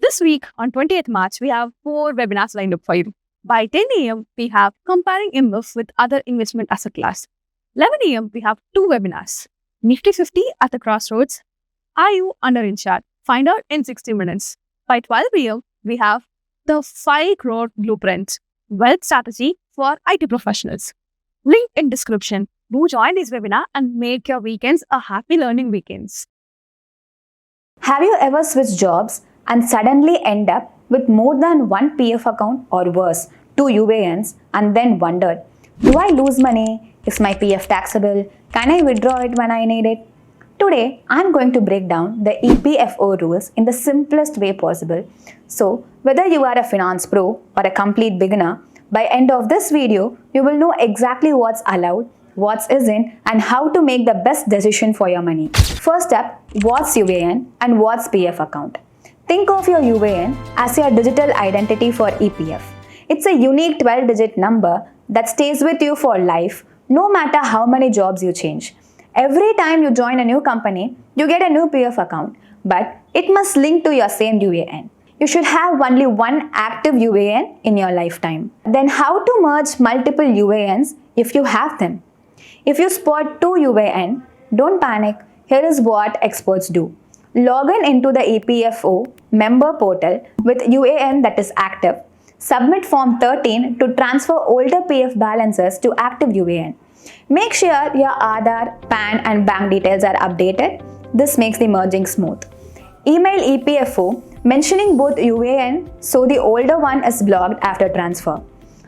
This week on 20th March, we have 4 webinars lined up for you. By 10 a.m., we have Comparing IMF with Other Investment Asset Class. 11 a.m., we have 2 webinars. Nifty 50 at the Crossroads. Are you under insured? Find out in 60 minutes. By 12 a.m., we have the 5 Crore Blueprint, Wealth Strategy for IT Professionals. Link in description. Do join this webinar and make your weekends a happy learning weekends. Have you ever switched jobs and suddenly end up with more than one PF account or worse, 2 UANs, and then wondered, do I lose money? Is my PF taxable? Can I withdraw it when I need it? Today, I'm going to break down the EPFO rules in the simplest way possible. So, whether you are a finance pro or a complete beginner, by end of this video, you will know exactly what's allowed, what isn't, and how to make the best decision for your money. First up, what's UAN and what's PF account? Think of your UAN as your digital identity for EPF. It's a unique 12-digit number that stays with you for life, no matter how many jobs you change. Every time you join a new company, you get a new PF account, but it must link to your same UAN. You should have only one active UAN in your lifetime. Then how to merge multiple UANs if you have them? If you spot 2 UAN, don't panic. Here is what experts do. Log in into the EPFO member portal with UAN that is active. Submit Form 13 to transfer older PF balances to active UAN. Make sure your Aadhaar, PAN and bank details are updated. This makes the merging smooth. Email EPFO mentioning both UAN so the older one is blocked after transfer.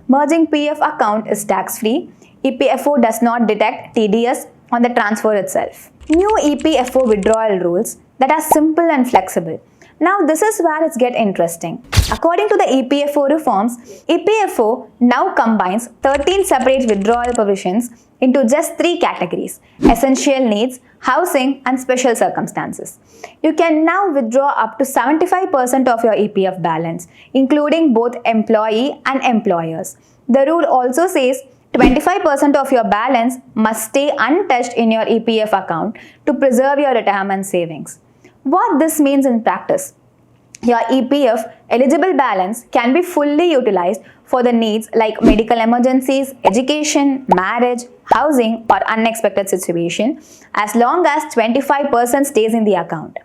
Merging PF account is tax-free. EPFO does not detect TDS on the transfer itself. New EPFO withdrawal rules that are simple and flexible. Now this is where it gets interesting. According to the EPFO reforms, EPFO now combines 13 separate withdrawal provisions into just 3 categories: essential needs, housing and special circumstances. You can now withdraw up to 75% of your EPF balance, including both employee and employers. The rule also says 25% of your balance must stay untouched in your EPF account to preserve your retirement savings. What this means in practice: your EPF eligible balance can be fully utilized for the needs like medical emergencies, education, marriage, housing or unexpected situation as long as 25% stays in the account.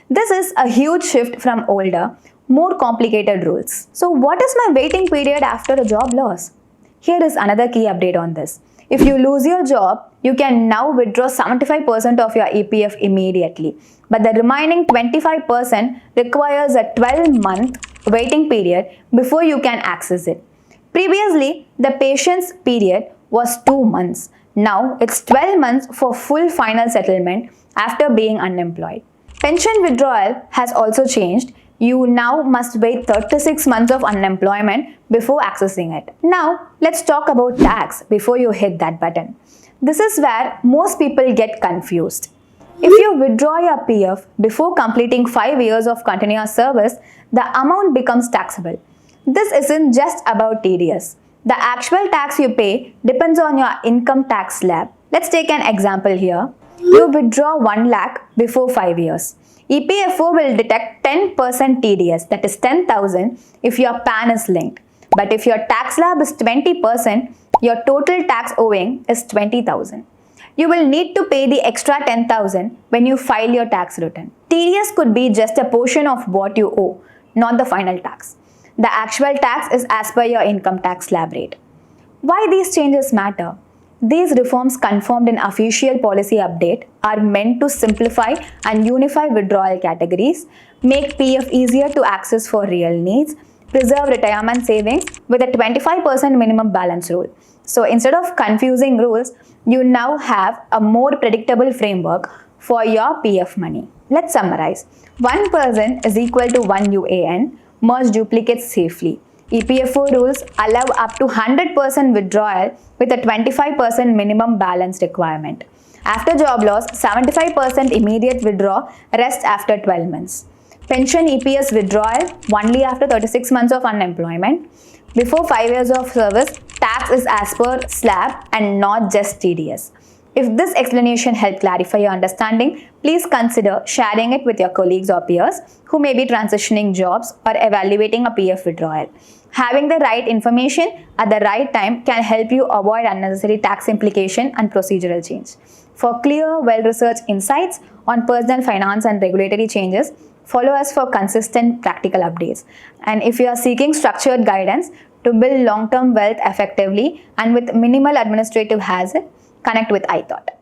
This is a huge shift from older, more complicated rules. So what is my waiting period after a job loss? Here is another key update on this. If you lose your job, you can now withdraw 75% of your EPF immediately, but the remaining 25% requires a 12-month waiting period before you can access it. Previously, the patience period was 2 months. Now, it's 12 months for full final settlement after being unemployed. Pension withdrawal has also changed. You now must wait 36 months of unemployment before accessing it. Now, let's talk about tax before you hit that button. This is where most people get confused. If you withdraw your PF before completing 5 years of continuous service, the amount becomes taxable. This isn't just about TDS. The actual tax you pay depends on your income tax slab. Let's take an example here. You withdraw 1 lakh before 5 years. EPFO will detect 10% TDS, that is 10,000, if your PAN is linked. But if your tax slab is 20%, your total tax owing is 20,000. You will need to pay the extra 10,000 when you file your tax return. TDS could be just a portion of what you owe, not the final tax. The actual tax is as per your income tax slab rate. Why these changes matter? These reforms confirmed in official policy update are meant to simplify and unify withdrawal categories, make PF easier to access for real needs, preserve retirement savings with a 25% minimum balance rule. So instead of confusing rules, you now have a more predictable framework for your PF money. Let's summarize. 1 person is equal to 1 UAN. Merge duplicates safely. EPFO rules allow up to 100% withdrawal with a 25% minimum balance requirement. After job loss, 75% immediate withdraw, rest after 12 months. Pension EPS withdrawal only after 36 months of unemployment. Before 5 years of service, tax is as per slab and not just TDS. If this explanation helped clarify your understanding, please consider sharing it with your colleagues or peers who may be transitioning jobs or evaluating a PF withdrawal. Having the right information at the right time can help you avoid unnecessary tax implication and procedural change. For clear, well-researched insights on personal finance and regulatory changes, follow us for consistent practical updates. And if you are seeking structured guidance to build long-term wealth effectively and with minimal administrative hassle, connect with ithought.